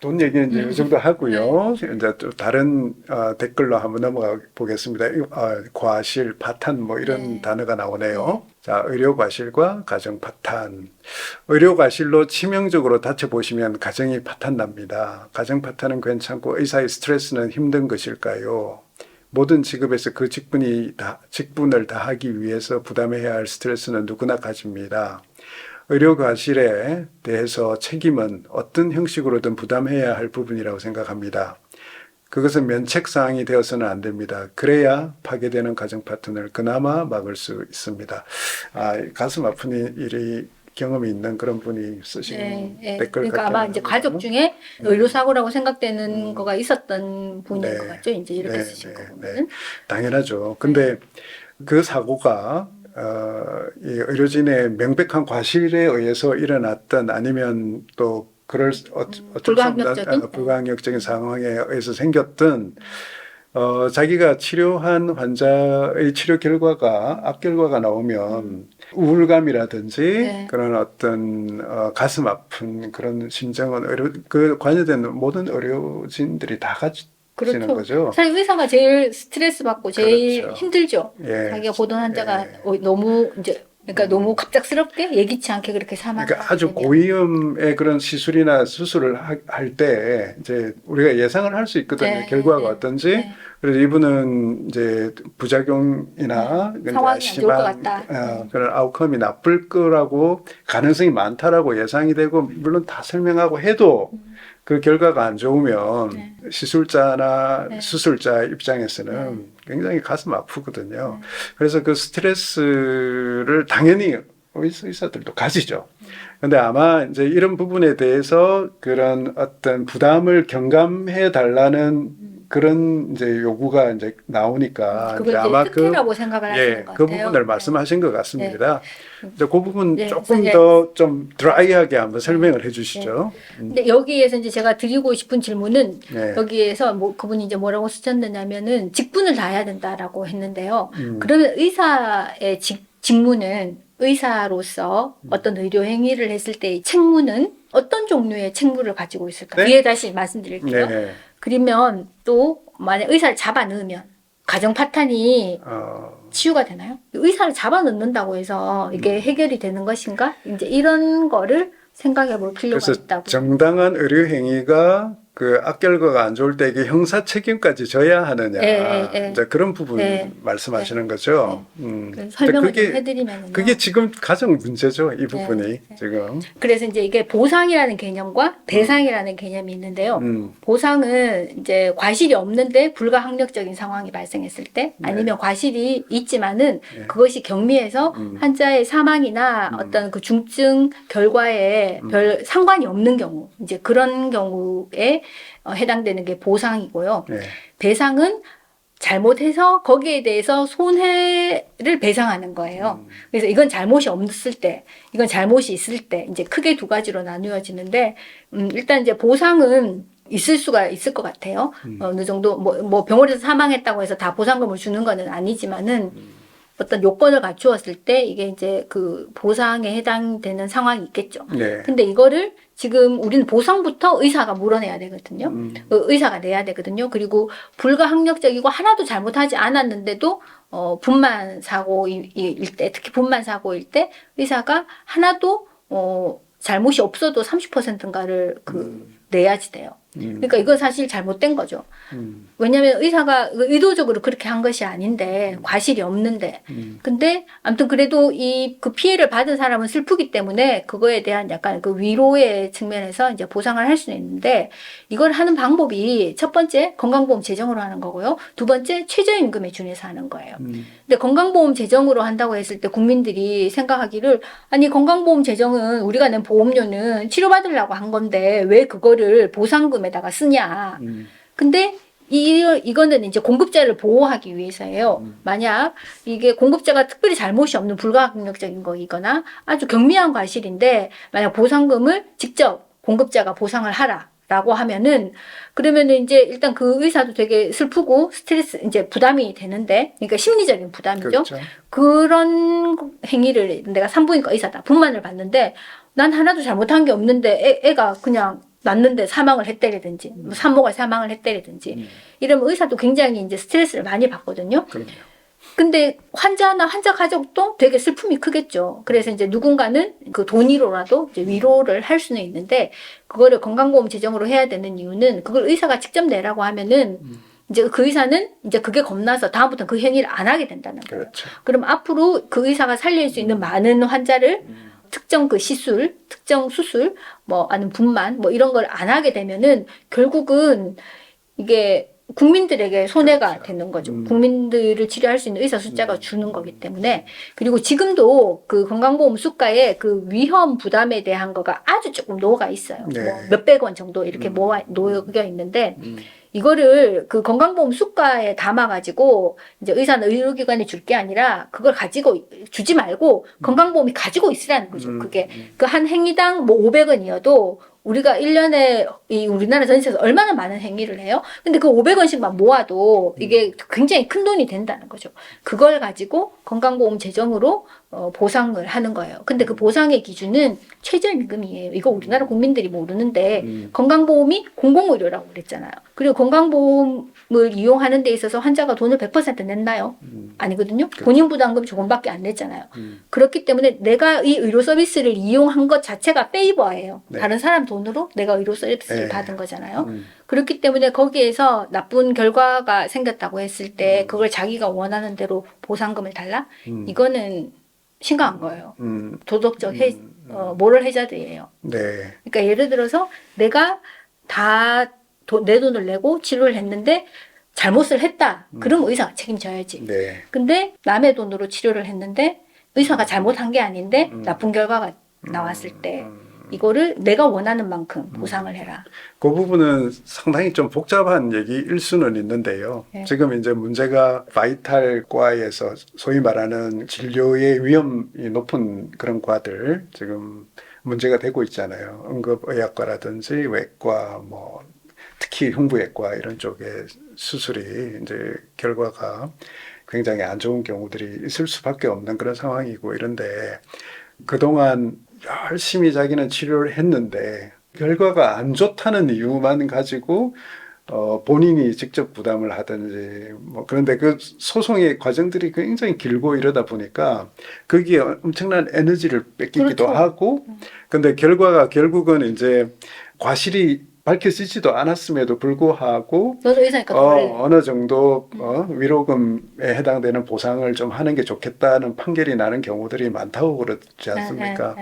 돈 얘기는 이제 이 정도 하고요. 이제 또 다른 댓글로 한번 넘어가 보겠습니다. 과실, 파탄 뭐 이런 단어가 나오네요. 자, 의료 과실과 가정 파탄. 의료 과실로 치명적으로 다쳐보시면 가정이 파탄납니다. 가정 파탄은 괜찮고 의사의 스트레스는 힘든 것일까요? 모든 직업에서 그 직분을 다하기 위해서 부담해야 할 스트레스는 누구나 가집니다. 의료 과실에 대해서 책임은 어떤 형식으로든 부담해야 할 부분이라고 생각합니다. 그것은 면책사항이 되어서는 안 됩니다. 그래야 파괴되는 가정 파탄을 그나마 막을 수 있습니다. 가슴 아픈 일이 경험이 있는 그런 분이 쓰신 댓글 그러니까 같긴 아마 이제 합니다. 가족 중에 의료사고라고 생각되는 거가 있었던 분인 것 같죠. 이제 이렇게 쓰신 거 보면은. 당연하죠. 근데 그 사고가 이 의료진의 명백한 과실에 의해서 일어났던 아니면 또 어쩔 수 없는 불가항력적인 상황에 의해서 생겼던 자기가 치료한 환자의 치료 결과가 악결과가 나오면 우울감이라든지 그런 어떤 가슴 아픈 그런 심정은 그 관여된 모든 의료진들이 다 가지는 거죠. 사실 의사가 제일 스트레스 받고 제일 그렇죠. 힘들죠. 자기가 보던 환자가 너무 이제 그러니까 너무 갑작스럽게 예기치 않게 그렇게 사망을 그러니까 아주 고위험의 그런 시술이나 수술을 할 때 이제 우리가 예상을 할 수 있거든요. 결과가 어떤지. 그래서 이분은 이제 부작용이나 상황이 안 좋을 것 같다. 그런 아웃컴이 나쁠 거라고 가능성이 많다라고 예상이 되고 물론 다 설명하고 해도 그 결과가 안 좋으면 시술자나 수술자 입장에서는 굉장히 가슴 아프거든요. 그래서 그 스트레스를 당연히 의사들도 가지죠. 근데 아마 이제 이런 부분에 대해서 그런 어떤 부담을 경감해 달라는 그런 이제 요구가 이제 나오니까 그걸 아마 특혜라고 생각을 하시는 것 그 같아요. 부분을 말씀하신 것 같습니다. 이제 그 부분 조금 네. 더 좀 드라이하게 한번 설명을 해주시죠. 근데 여기에서 이제 제가 드리고 싶은 질문은 여기에서 뭐 그분이 이제 뭐라고 쓰셨느냐면은 직분을 다해야 된다라고 했는데요. 그러면 의사의 직무는 의사로서 어떤 의료 행위를 했을 때의 책무는 어떤 종류의 책무를 가지고 있을까? 뒤에 다시 말씀드릴게요. 그러면 또 만약 의사를 잡아 넣으면 가정 파탄이 치유가 되나요? 의사를 잡아 넣는다고 해서 이게 해결이 되는 것인가? 이제 이런 거를 생각해 볼 필요가 있다고. 정당한 의료 행위가 그 악결과가 안 좋을 때 이게 형사 책임까지 져야 하느냐. 이제 그런 부분 말씀하시는 거죠. 설명을 좀 해드리면요. 그게 지금 가장 문제죠. 이 부분이 지금. 그래서 이제 이게 보상이라는 개념과 배상이라는 개념이 있는데요. 보상은 이제 과실이 없는데 불가항력적인 상황이 발생했을 때, 아니면 과실이 있지만은 그것이 경미해서 환자의 사망이나 어떤 그 중증 결과에 별 상관이 없는 경우, 이제 그런 경우에 해당되는 게 보상이고요. 배상은 잘못해서 거기에 대해서 손해를 배상하는 거예요. 그래서 이건 잘못이 없을 때, 이건 잘못이 있을 때, 이제 크게 두 가지로 나누어지는데, 일단 이제 보상은 있을 수가 있을 것 같아요. 어느 정도, 뭐 병원에서 사망했다고 해서 다 보상금을 주는 거는 아니지만은, 어떤 요건을 갖추었을 때 이게 이제 그 보상에 해당되는 상황이 있겠죠. 근데 이거를 지금 우리는 보상부터 의사가 물어내야 되거든요. 의사가 내야 되거든요. 그리고 불가항력적이고 하나도 잘못하지 않았는데도 분만 사고일 때, 특히 분만 사고일 때 의사가 하나도 잘못이 없어도 30%인가를 내야지 돼요. 그러니까 이건 사실 잘못된 거죠. 왜냐하면 의사가 의도적으로 그렇게 한 것이 아닌데 과실이 없는데 근데 아무튼 그래도 그 피해를 받은 사람은 슬프기 때문에 그거에 대한 약간 그 위로의 측면에서 이제 보상을 할 수는 있는데 이걸 하는 방법이 첫 번째 건강보험 재정으로 하는 거고요. 두 번째 최저임금에 준해서 하는 거예요. 근데 건강보험 재정으로 한다고 했을 때 국민들이 생각하기를 아니 건강보험 재정은 우리가 낸 보험료는 치료받으려고 한 건데 왜 그거를 보상금에다가 쓰냐. 근데 이거는 이제 공급자를 보호하기 위해서예요. 만약 이게 공급자가 특별히 잘못이 없는 불가항력적인 거이거나 아주 경미한 과실인데 만약 보상금을 직접 공급자가 보상을 하라라고 하면은 그러면은 이제 일단 그 의사도 되게 슬프고 스트레스 이제 부담이 되는데 그러니까 심리적인 부담이죠. 그렇죠. 그런 행위를 내가 산부인과 의사다 분만을 받는데 난 하나도 잘못한 게 없는데 애가 그냥 났는데 사망을 했다라든지, 뭐 산모가 사망을 했다라든지, 이러면 의사도 굉장히 이제 스트레스를 많이 받거든요. 그럼요. 근데 환자나 환자 가족도 되게 슬픔이 크겠죠. 그래서 이제 누군가는 그 돈으로라도 이제 위로를 할 수는 있는데, 그거를 건강보험 재정으로 해야 되는 이유는 그걸 의사가 직접 내라고 하면은 이제 그 의사는 이제 그게 겁나서 다음부터는 그 행위를 안 하게 된다는 거예요. 그렇죠. 그럼 앞으로 그 의사가 살릴 수 있는 많은 환자를 특정 그 시술, 특정 수술, 뭐 아니면 분만, 뭐 이런 걸 안 하게 되면은 결국은 이게 국민들에게 손해가 그렇죠. 되는 거죠. 국민들을 치료할 수 있는 의사 숫자가 주는 거기 때문에. 그리고 지금도 그 건강보험 수가에 그 위험 부담에 대한 거가 아주 조금 녹아 있어요. 네. 뭐 몇백 원 정도 이렇게 놓여 있는데, 이거를 그 건강보험 수가에 담아가지고 이제 의사는 의료기관에 줄 게 아니라 그걸 가지고 주지 말고 건강보험이 가지고 있으라는 거죠. 그게 그 한 행위당 뭐 500원이어도 우리가 1년에 이 우리나라 전체에서 얼마나 많은 행위를 해요? 근데 그 500원씩만 모아도 이게 굉장히 큰 돈이 된다는 거죠. 그걸 가지고 건강보험 재정으로 보상을 하는 거예요. 근데 그 보상의 기준은 최저임금이에요. 이거 우리나라 국민들이 모르는데 건강보험이 공공의료라고 그랬잖아요. 그리고 건강보험을 이용하는 데 있어서 환자가 돈을 100% 냈나요? 아니거든요. 본인 부담금 조금밖에 안 냈잖아요. 그렇기 때문에 내가 이 의료 서비스를 이용한 것 자체가 페이버예요. 네. 다른 사람 돈으로 내가 의료 서비스를 네. 받은 거잖아요. 그렇기 때문에 거기에서 나쁜 결과가 생겼다고 했을 때 그걸 자기가 원하는 대로 보상금을 달라? 이거는 심각한 거예요. 도덕적 모럴 해자드예요. 네. 그러니까 예를 들어서 내가 다 내 돈을 내고 치료를 했는데 잘못을 했다. 그럼 의사가 책임져야지. 네. 근데 남의 돈으로 치료를 했는데 의사가 잘못한 게 아닌데 나쁜 결과가 나왔을 때 이거를 내가 원하는 만큼 보상을 해라. 그 부분은 상당히 좀 복잡한 얘기일 수는 있는데요. 네. 지금 이제 문제가 바이탈과에서 소위 말하는 진료의 위험이 높은 그런 과들 지금 문제가 되고 있잖아요. 응급의학과라든지 외과, 뭐 특히 흉부외과 이런 쪽의 수술이 이제 결과가 굉장히 안 좋은 경우들이 있을 수밖에 없는 그런 상황이고 이런데 그동안 열심히 자기는 치료를 했는데 결과가 안 좋다는 이유만 가지고 본인이 직접 부담을 하든지 뭐 그런데 그 소송의 과정들이 굉장히 길고 이러다 보니까 거기에 엄청난 에너지를 뺏기기도 그렇죠. 하고 근데 결과가 결국은 이제 과실이 밝혀지지도 않았음에도 불구하고 너도 의사니까 더 원래. 어느 정도 위로금에 해당되는 보상을 좀 하는 게 좋겠다는 판결이 나는 경우들이 많다고 그러지 않습니까?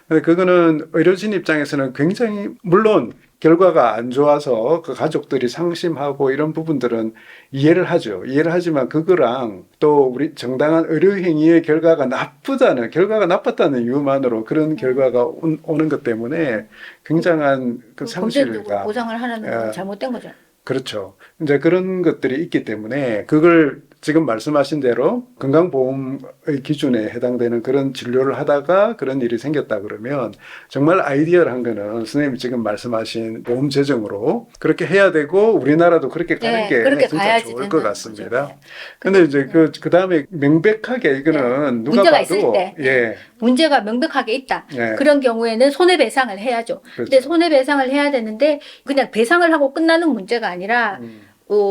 근데 그거는 의료진 입장에서는 굉장히 물론 결과가 안 좋아서 그 가족들이 상심하고 이런 부분들은 이해를 하죠. 이해를 하지만 그거랑 또 우리 정당한 의료행위의 결과가 나빴다는 이유만으로 그런 결과가 오는 것 때문에 굉장한 그 범죄적으로 상실과 보상을 하는 건 잘못된 거죠. 그렇죠. 이제 그런 것들이 있기 때문에 그걸 지금 말씀하신 대로 건강보험의 기준에 해당되는 그런 진료를 하다가 그런 일이 생겼다 그러면 정말 아이디어를 거는 선생님이 지금 말씀하신 보험 재정으로 그렇게 해야 되고 우리나라도 그렇게 가는 게 그렇게 진짜 가야지 좋을 된다는 것 같습니다. 거죠. 근데 이제 그 다음에 명백하게 이거는 누가 문제가 봐도 있을 때. 예. 문제가 명백하게 있다. 예. 그런 경우에는 손해배상을 해야죠. 그렇죠. 근데 손해배상을 해야 되는데 그냥 배상을 하고 끝나는 문제가 아니라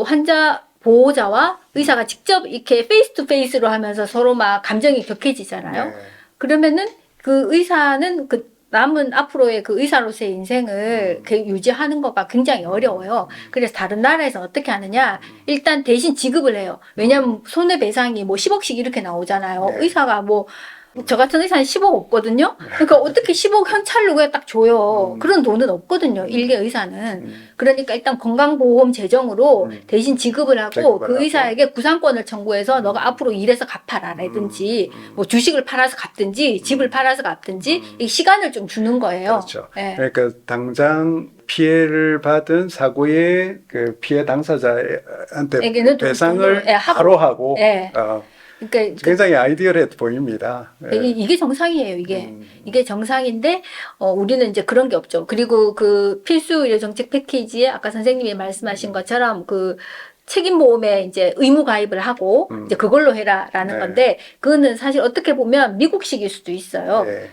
환자 보호자와 의사가 직접 이렇게 페이스 투 페이스로 하면서 서로 막 감정이 격해지잖아요. 네. 그러면은 그 의사는 그 남은 앞으로의 그 의사로서의 인생을 유지하는 거가 굉장히 어려워요. 그래서 다른 나라에서 어떻게 하느냐? 일단 대신 지급을 해요. 왜냐하면 손해배상이 뭐 10억씩 이렇게 나오잖아요. 네. 의사가 뭐 저 같은 의사는 10억 없거든요. 그러니까 어떻게 10억 현찰로 그냥 딱 줘요. 그런 돈은 없거든요. 일개 의사는. 그러니까 일단 건강보험 재정으로 대신 지급을 하고 그 의사에게 구상권을 청구해서 너가 앞으로 일해서 갚아라라든지 뭐 주식을 팔아서 갚든지 집을 팔아서 갚든지 이 시간을 좀 주는 거예요. 그렇죠. 네. 그러니까 당장 피해를 받은 사고의 그 피해 당사자한테 에게는 배상을 돈을, 하고. 바로 하고 네. 그러니까 굉장히 아이디어를 보입니다. 이게 정상이에요, 이게 정상인데, 우리는 이제 그런 게 없죠. 그리고 그 필수 의료 정책 패키지에 아까 선생님이 말씀하신 것처럼 그 책임보험에 이제 의무 가입을 하고 이제 그걸로 해라라는 네. 건데, 그거는 사실 어떻게 보면 미국식일 수도 있어요. 네.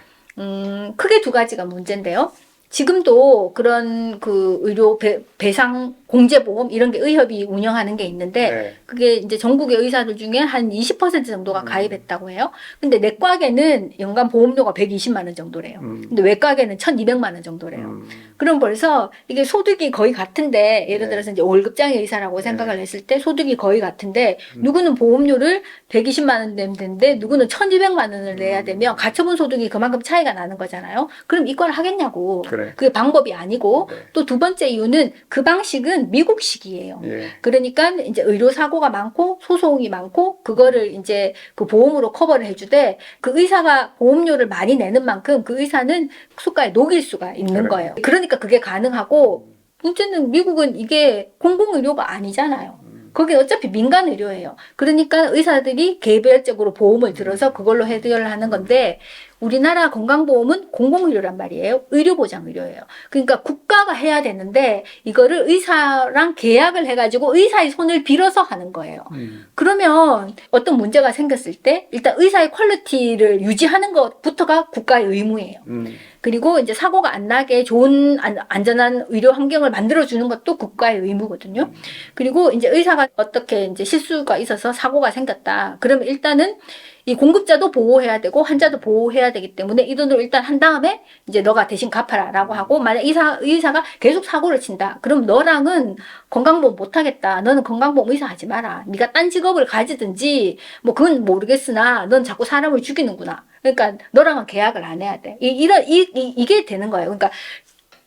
크게 두 가지가 문제인데요. 지금도 그런 그 의료 배상 공제보험 이런 게 의협이 운영하는 게 있는데 네. 그게 이제 전국의 의사들 중에 한 20% 정도가 가입했다고 해요. 근데 내과계는 연간 보험료가 120만 원 정도래요. 근데 외과계는 1,200만 원 정도래요. 그럼 벌써 이게 소득이 거의 같은데 예를 들어서 이제 월급장애 의사라고 생각을 했을 때 소득이 거의 같은데 누구는 보험료를 120만 원 내면 되는데 누구는 1,200만 원을 내야 되면 가처분 소득이 그만큼 차이가 나는 거잖아요. 그럼 이걸 하겠냐고. 그래. 그게 방법이 아니고 네. 또 두 번째 이유는 그 방식은 미국식이에요. 예. 그러니까 이제 의료 사고가 많고 소송이 많고 그거를 이제 그 보험으로 커버를 해주되 그 의사가 보험료를 많이 내는 만큼 그 의사는 수가에 녹일 수가 있는 그래. 거예요. 그러니까 그게 가능하고 문제는 미국은 이게 공공의료가 아니잖아요. 거기 어차피 민간 의료예요. 그러니까 의사들이 개별적으로 보험을 들어서 그걸로 해결을 하는 건데 우리나라 건강보험은 공공의료란 말이에요. 의료보장의료예요. 그러니까 국가가 해야 되는데 이거를 의사랑 계약을 해가지고 의사의 손을 빌어서 하는 거예요. 그러면 어떤 문제가 생겼을 때 일단 의사의 퀄리티를 유지하는 것부터가 국가의 의무예요. 그리고 이제 사고가 안 나게 좋은 안전한 의료 환경을 만들어주는 것도 국가의 의무거든요. 그리고 이제 의사가 어떻게 이제 실수가 있어서 사고가 생겼다. 그러면 일단은 이 공급자도 보호해야 되고 환자도 보호해야 되기 때문에 이 돈을 일단 한 다음에 이제 너가 대신 갚아라라고 하고 만약 의사가 계속 사고를 친다. 그럼 너랑은 건강보험 못 하겠다. 너는 건강보험 의사 하지 마라. 네가 딴 직업을 가지든지 뭐 그건 모르겠으나 넌 자꾸 사람을 죽이는구나. 그러니까 너랑은 계약을 안 해야 돼. 이게 되는 거예요. 그러니까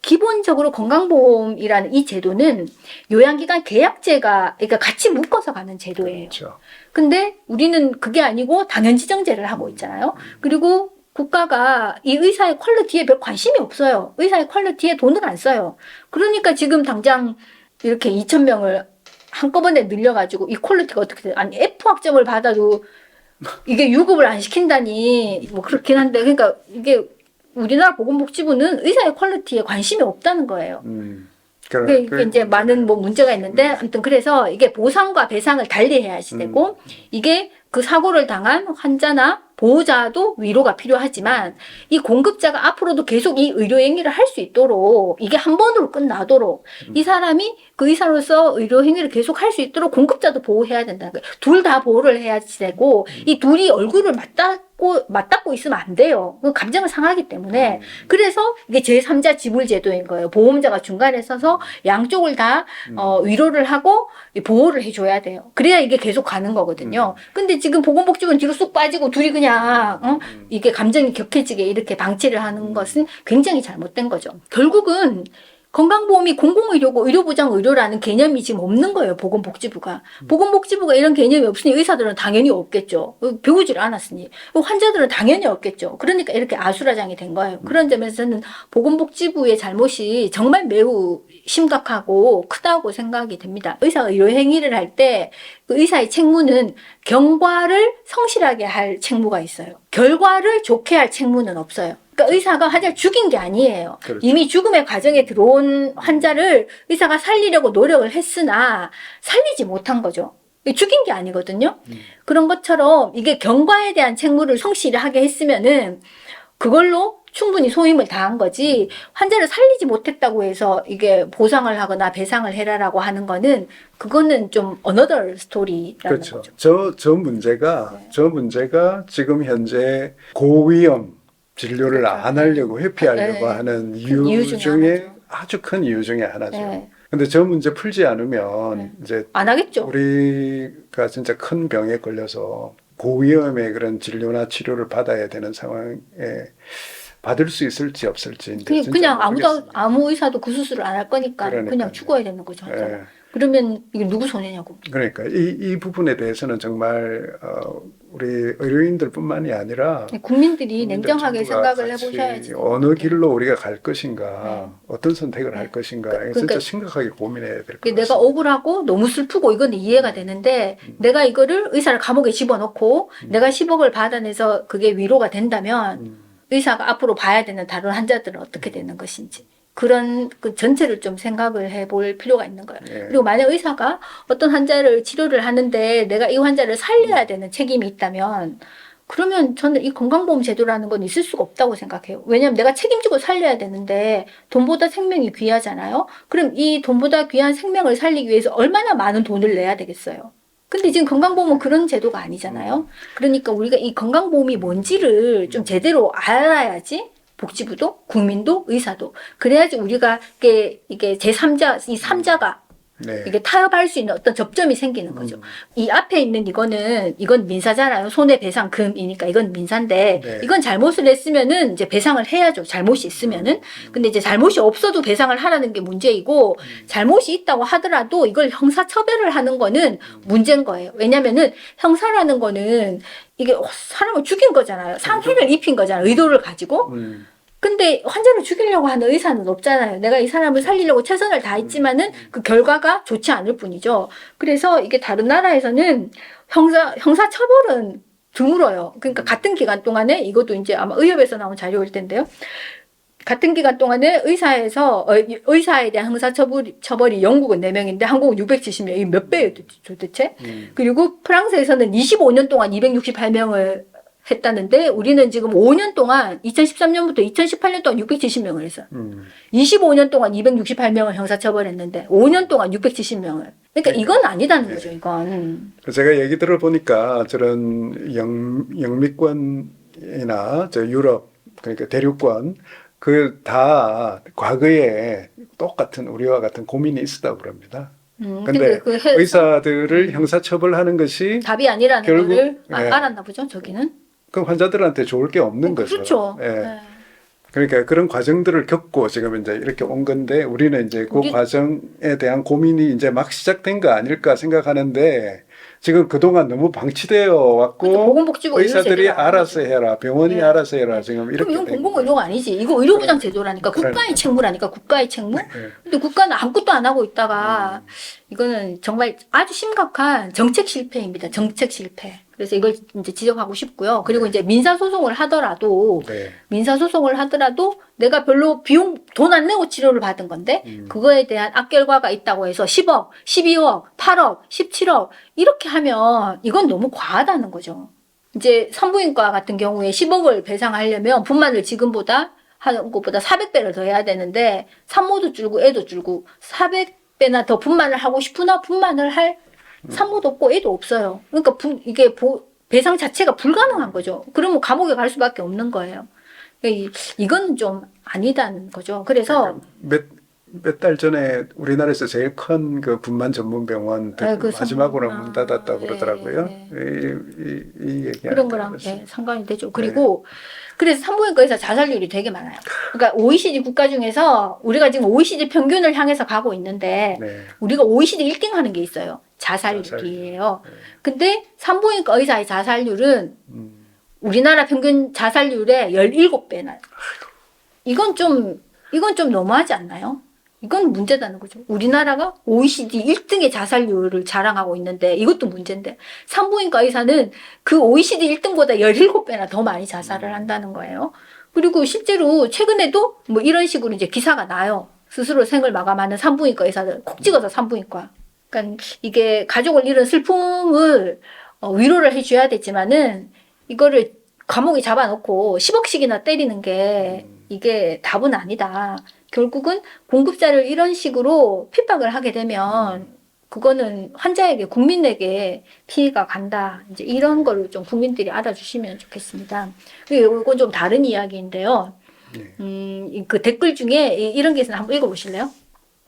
기본적으로 건강보험이라는 이 제도는 요양기관 계약제가 그러니까 같이 묶어서 가는 제도예요. 그렇죠. 근데 우리는 그게 아니고 당연지정제를 하고 있잖아요. 그리고 국가가 이 의사의 퀄리티에 별 관심이 없어요. 의사의 퀄리티에 돈을 안 써요. 그러니까 지금 당장 이렇게 2,000명을 한꺼번에 늘려가지고 이 퀄리티가 어떻게 돼요? 아니 F 학점을 받아도 이게 유급을 안 시킨다니 뭐 그렇긴 한데 그러니까 이게 우리나라 보건복지부는 의사의 퀄리티에 관심이 없다는 거예요. 그게 이제 많은 뭐 문제가 있는데 아무튼 그래서 이게 보상과 배상을 달리 해야지 되고 이게 그 사고를 당한 환자나 보호자도 위로가 필요하지만 이 공급자가 앞으로도 계속 이 의료 행위를 할 수 있도록 이게 한 번으로 끝나도록 이 사람이 그 의사로서 의료 행위를 계속 할 수 있도록 공급자도 보호해야 된다는 거예요. 둘 다 보호를 해야지 되고 이 둘이 얼굴을 맞닿고 있으면 안 돼요. 감정을 상하기 때문에 그래서 이게 제3자 지불 제도인 거예요. 보험자가 중간에 서서 양쪽을 다 위로를 하고 보호를 해줘야 돼요. 그래야 이게 계속 가는 거거든요. 근데 지금 보건복지부는 뒤로 쑥 빠지고 둘이 그냥 이게 감정이 격해지게 이렇게 방치를 하는 것은 굉장히 잘못된 거죠. 결국은 건강보험이 공공의료고 의료보장의료라는 개념이 지금 없는 거예요. 보건복지부가. 보건복지부가 이런 개념이 없으니 의사들은 당연히 없겠죠. 배우질 않았으니. 환자들은 당연히 없겠죠. 그러니까 이렇게 아수라장이 된 거예요. 그런 점에서는 보건복지부의 잘못이 정말 매우 심각하고 크다고 생각이 됩니다. 의사가 의료행위를 할 때 그 의사의 책무는 경과를 성실하게 할 책무가 있어요. 결과를 좋게 할 책무는 없어요. 그러니까 의사가 환자를 죽인 게 아니에요. 그렇죠. 이미 죽음의 과정에 들어온 환자를 의사가 살리려고 노력을 했으나 살리지 못한 거죠. 죽인 게 아니거든요. 그런 것처럼 이게 경과에 대한 책무를 성실하게 했으면은 그걸로 충분히 소임을 다한 거지 환자를 살리지 못했다고 해서 이게 보상을 하거나 배상을 해라라고 하는 거는 그거는 좀 another story라는 그렇죠. 거죠. 저 문제가 지금 현재 고위험 진료를 그렇죠. 안 하려고 회피하려고 네. 하는 이유 이유 중에 중에 하나죠. 아주 큰 이유 중에 하나죠. 네. 근데 저 문제 풀지 않으면 이제 안 하겠죠. 우리가 진짜 큰 병에 걸려서 고위험의 그런 진료나 치료를 받아야 되는 상황에 받을 수 있을지 없을지 이제 진짜 그냥 모르겠습니다. 아무 의사도 그 수술을 안 할 거니까 그러니까요. 그냥 죽어야 되는 거죠. 예. 그러면 이게 누구 손해냐고. 그러니까 이 부분에 대해서는 정말 우리 의료인들뿐만이 아니라 국민들이 국민들 냉정하게 전부가 생각을 같이 해보셔야지. 어느 길로 우리가 갈 것인가, 어떤 선택을 할 것인가, 이거 그러니까 진짜 심각하게 고민해야 될 것 내가 같습니다. 억울하고 너무 슬프고 이건 이해가 되는데 내가 이거를 의사를 감옥에 집어넣고 내가 10억을 받아내서 그게 위로가 된다면 의사가 앞으로 봐야 되는 다른 환자들은 어떻게 되는 것인지 그런 그 전체를 좀 생각을 해볼 필요가 있는 거예요. 예. 그리고 만약 의사가 어떤 환자를 치료를 하는데 내가 이 환자를 살려야 되는 책임이 있다면 그러면 저는 이 건강보험 제도라는 건 있을 수가 없다고 생각해요. 왜냐하면 내가 책임지고 살려야 되는데 돈보다 생명이 귀하잖아요. 그럼 이 돈보다 귀한 생명을 살리기 위해서 얼마나 많은 돈을 내야 되겠어요. 근데 지금 건강보험은 그런 제도가 아니잖아요. 그러니까 우리가 이 건강보험이 뭔지를 좀 제대로 알아야지 복지부도 국민도 의사도 그래야지 우리가 이게 제3자 이 3자가 네. 이게 타협할 수 있는 어떤 접점이 생기는 거죠. 이 앞에 있는 이건 민사잖아요. 손해배상금이니까 이건 민사인데 네. 이건 잘못을 했으면은 이제 배상을 해야죠. 잘못이 있으면은. 근데 이제 잘못이 없어도 배상을 하라는 게 문제이고 잘못이 있다고 하더라도 이걸 형사처벌을 하는 거는 문제인 거예요. 왜냐면은 형사라는 거는 이게 사람을 죽인 거잖아요. 상해를 입힌 거잖아요. 의도를 가지고. 근데 환자를 죽이려고 하는 의사는 없잖아요. 내가 이 사람을 살리려고 최선을 다했지만은 그 결과가 좋지 않을 뿐이죠. 그래서 이게 다른 나라에서는 형사 처벌은 드물어요. 그러니까 같은 기간 동안에 이것도 이제 아마 의협에서 나온 자료일 텐데요. 같은 기간 동안에 의사에 대한 형사 처벌이 영국은 4명인데 한국은 670명. 이게 몇 배예요 도대체? 그리고 프랑스에서는 25년 동안 268명을 했다는데 우리는 지금 5년 동안 2013년부터 2018년 동안 670명을 했어요. 25년 동안 268명을 형사처벌했는데 5년 동안 670명을. 그러니까 이건 아니다는 거죠. 이건. 제가 얘기 들어보니까 저런 영미권이나 저 유럽 그러니까 대륙권 그 다 과거에 똑같은 우리와 같은 고민이 있었다고 그럽니다. 근데 의사들을 형사처벌하는 것이 답이 아니라는 결국, 거를 예. 알았나 보죠. 저기는. 그 환자들한테 좋을 게 없는 거죠. 그렇죠. 예. 네. 그러니까 그런 과정들을 겪고 지금 이제 이렇게 온 건데 우리는 이제 그 과정에 대한 고민이 이제 막 시작된 거 아닐까 생각하는데 지금 그동안 너무 방치되어 왔고 보건복지부 의사들이 알아서 해라, 병원이 네. 알아서 해라 지금 이렇게. 그럼 이건 된 공공의료가 아니지. 이거 의료보장 제도라니까. 그래. 국가의 책무라니까. 국가의 책무. 네. 근데 국가는 아무것도 안 하고 있다가 이거는 정말 아주 심각한 정책 실패입니다. 정책 실패. 그래서 이걸 이제 지적하고 싶고요. 그리고 이제 민사소송을 하더라도 네. 내가 별로 돈 안 내고 치료를 받은 건데 그거에 대한 악결과가 있다고 해서 10억, 12억, 8억, 17억 이렇게 하면 이건 너무 과하다는 거죠. 이제 산부인과 같은 경우에 10억을 배상하려면 분만을 지금보다 하는 것보다 400배를 더 해야 되는데 산모도 줄고 애도 줄고 400배나 더 분만을 하고 싶으나 분만을 할 산모도 없고 애도 없어요. 그러니까 이게 배상 자체가 불가능한 거죠. 그러면 감옥에 갈 수밖에 없는 거예요. 이건 좀 아니다는 거죠. 그래서 몇 달 전에 우리나라에서 제일 큰 그 분만 전문 병원 마지막으로 문 닫았다고 그러더라고요. 이 얘기 그런 거랑 상관이 되죠. 그리고 그래서 산부인과 의사 자살률이 되게 많아요. 그러니까 OECD 국가 중에서 우리가 지금 OECD 평균을 향해서 가고 있는데 우리가 OECD 1등 하는 게 있어요. 자살률이에요. 근데 산부인과 의사의 자살률은 우리나라 평균 자살률의 17배나. 이건 좀 너무하지 않나요? 이건 문제다는 거죠. 우리나라가 OECD 1등의 자살률을 자랑하고 있는데 이것도 문제인데 산부인과 의사는 그 OECD 1등보다 17배나 더 많이 자살을 한다는 거예요. 그리고 실제로 최근에도 뭐 이런 식으로 이제 기사가 나요. 스스로 생을 마감하는 산부인과 의사들 콕 찍어서 산부인과. 그러니까 이게 가족을 잃은 슬픔을 위로를 해줘야 되지만은 이거를 감옥에 잡아놓고 10억씩이나 때리는 게 이게 답은 아니다. 결국은 공급자를 이런 식으로 핍박을 하게 되면 그거는 환자에게 국민에게 피해가 간다. 이제 이런 거를 좀 국민들이 알아주시면 좋겠습니다. 그리고 이건 좀 다른 이야기인데요. 그 댓글 중에 이런 게 있으면 한번 읽어보실래요?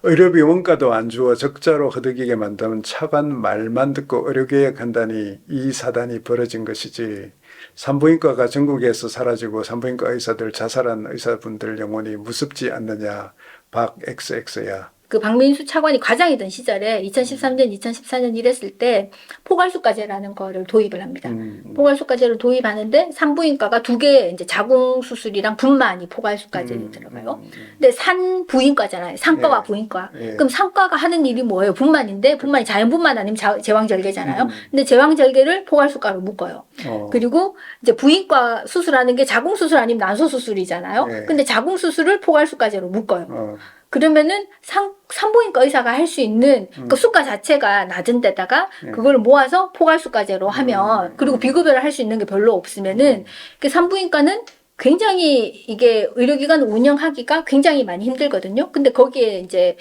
의료비 원가도 안 주어 적자로 허덕이게 만드는 차관 말만 듣고 의료개혁한다니 이 사단이 벌어진 것이지. 산부인과가 전국에서 사라지고 산부인과 의사들 자살한 의사분들 영혼이 무섭지 않느냐. 박 XX야. 그 박민수 차관이 과장이던 시절에 2013년, 2014년 이랬을 때 포괄수가제라는 거를 도입을 합니다. 포괄수가제를 도입하는데 산부인과가 2개 이제 자궁 수술이랑 분만이 포괄수가제에 들어가요. 근데 산부인과잖아요. 산과와 부인과. 그럼 산과가 하는 일이 뭐예요? 분만인데 분만이 자연분만 아니면 제왕절개잖아요. 근데 제왕절개를 포괄수가로 묶어요. 그리고 이제 부인과 수술하는 게 자궁 수술 아니면 난소 수술이잖아요. 근데 자궁 수술을 포괄수가제로 묶어요. 그러면은 산부인과 의사가 할 수 있는 그 수가 자체가 낮은 데다가 그걸 모아서 포괄수가제로 하면 그리고 비급여를 할 수 있는 게 별로 없으면은 그 산부인과는 굉장히 이게 의료기관 운영하기가 굉장히 많이 힘들거든요. 근데 거기에 이제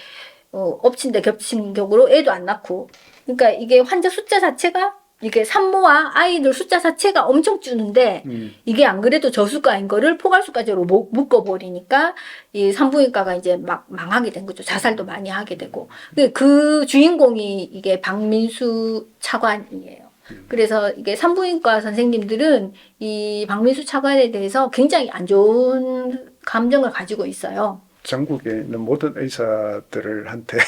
엎친 데 겹친 격으로 애도 안 낳고 그러니까 이게 환자 숫자 자체가 이게 산모와 아이들 숫자 자체가 엄청 주는데 이게 안 그래도 저수가인 거를 포괄수가제로 묶어버리니까 이 산부인과가 이제 막 망하게 된 거죠. 자살도 많이 하게 되고 그 주인공이 이게 박민수 차관이에요. 그래서 이게 산부인과 선생님들은 이 박민수 차관에 대해서 굉장히 안 좋은 감정을 가지고 있어요. 전국에 있는 모든 의사들한테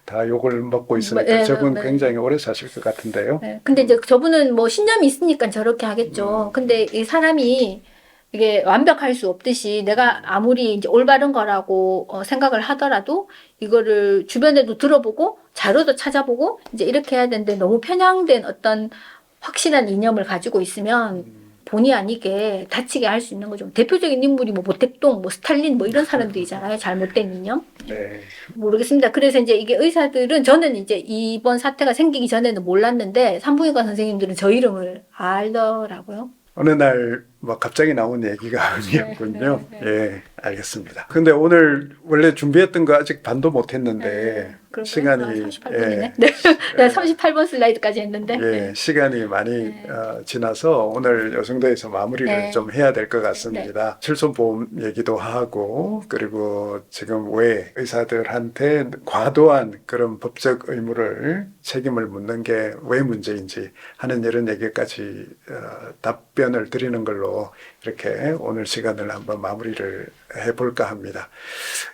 다 욕을 먹고 있으니까 네, 저분 네. 굉장히 오래 사실 것 같은데요. 네, 근데 이제 저분은 뭐 신념이 있으니까 저렇게 하겠죠. 근데 이 사람이 이게 완벽할 수 없듯이 내가 아무리 이제 올바른 거라고 생각을 하더라도 이거를 주변에도 들어보고 자료도 찾아보고 이제 이렇게 해야 되는데 너무 편향된 어떤 확실한 이념을 가지고 있으면 본의 아니게 다치게 할 수 있는 거죠. 대표적인 인물이 뭐 모택동, 뭐 스탈린 뭐 이런 사람들이잖아요. 잘못된 이념. 네. 모르겠습니다. 그래서 이제 이게 의사들은 저는 이제 이번 사태가 생기기 전에는 몰랐는데 산부인과 선생님들은 저 이름을 알더라고요. 어느 날 뭐 갑자기 나온 얘기가 아니었군요. 네. 예, 알겠습니다. 근데 오늘 원래 준비했던 거 아직 반도 못 했는데 그런가요? 시간이 38분이네. 네. 네, 38번 슬라이드까지 했는데. 예, 시간이 많이 지나서 오늘 요정도에서 마무리를 네. 좀 해야 될 것 같습니다. 실손보험 얘기도 하고 그리고 지금 왜 의사들한테 과도한 그런 법적 의무를 책임을 묻는 게 왜 문제인지 하는 이런 얘기까지 답변을 드리는 걸로 이렇게 오늘 시간을 한번 마무리를 해볼까 합니다.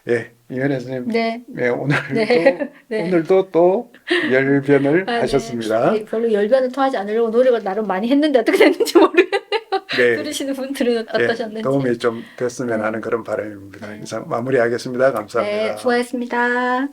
예, 이현애 선생님, 네. 예, 오늘도 네. 네. 오늘도 또 열변을 하셨습니다. 네, 별로 열변을 토하지 않으려고 노력을 나름 많이 했는데 어떻게 됐는지 모르겠네요. 네. 들으시는 분들은 어떠셨는지. 도움이 좀 됐으면 하는 그런 바람입니다. 이상 마무리하겠습니다. 감사합니다. 네, 수고하셨습니다.